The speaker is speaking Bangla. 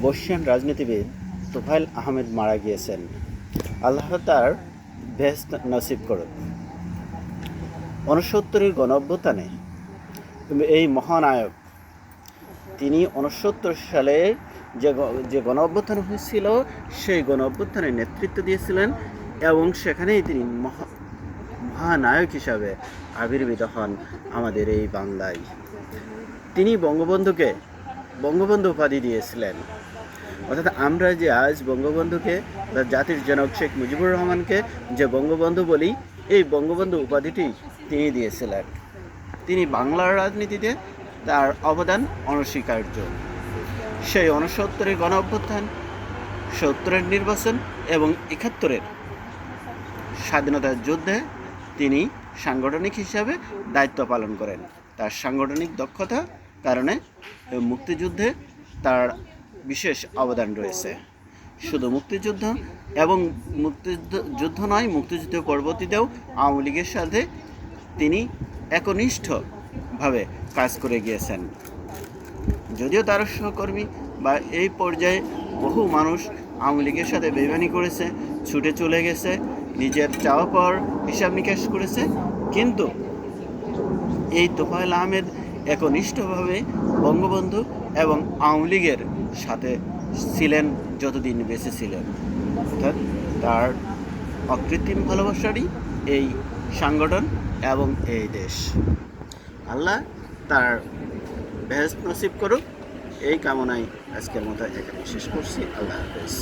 বর্ষিয়ান রাজনীতিবিদ তোফায়েল আহমেদ মারা গিয়েছেন। আল্লাহ তার বেহেশত নসিব করুন। ৬৯-এর গণঅভ্যুত্থানে এই মহানায়ক, তিনি ৬৯ সালে যে গণঅভ্যুত্থান হয়েছিল সেই গণঅভ্যুত্থানের নেতৃত্ব দিয়েছিলেন এবং সেখানেই তিনি মহানায়ক হিসাবে আবির্ভূত হন আমাদের এই বাংলায়। তিনি বঙ্গবন্ধু উপাধি দিয়েছিলেন। অর্থাৎ আমরা যে আজ বঙ্গবন্ধুকে বা জাতির জনক শেখ মুজিবুর রহমানকে যে বঙ্গবন্ধু বলি, এই বঙ্গবন্ধু উপাধিটি তিনি দিয়েছিলেন। তিনি বাংলার রাজনীতিতে তার অবদান অনস্বীকার্য। সেই ৬৯-এর গণ অভ্যুত্থান, ৭০-এর নির্বাচন এবং ৭১-এর স্বাধীনতার যুদ্ধে তিনি সাংগঠনিক হিসাবে দায়িত্ব পালন করেন। তার সাংগঠনিক দক্ষতা কারণে মুক্তিযুদ্ধে তার বিশেষ অবদান রয়েছে। শুধু মুক্তিযুদ্ধ এবং মুক্তিযুদ্ধ নয়, মুক্তিযুদ্ধ পরবর্তীতেও আওয়ামী লীগের সাথে তিনি একনিষ্ঠভাবে কাজ করে গিয়েছেন। যদিও তার সহকর্মী বা এই পর্যায়ে বহু মানুষ আওয়ামী লীগের সাথে বেইমানি করেছে, ছুটে চলে গেছে, নিজের চাওয়া পাওয়ার হিসাব নিকাশ করেছে, কিন্তু এই তোফায়েল আহমেদ একনিষ্ঠভাবে বঙ্গবন্ধু এবং আওয়ামী লীগের সাথে ছিলেন যতদিন বেঁচে ছিলেন। অর্থাৎ তার অকৃত্রিম ভালোবাসারই এই সংগঠন এবং এই দেশ। আল্লাহ তার বেহেশত নসিব করুক, এই কামনায় আজকের মতো এখানে শেষ করছি। আল্লাহ হাফেজ।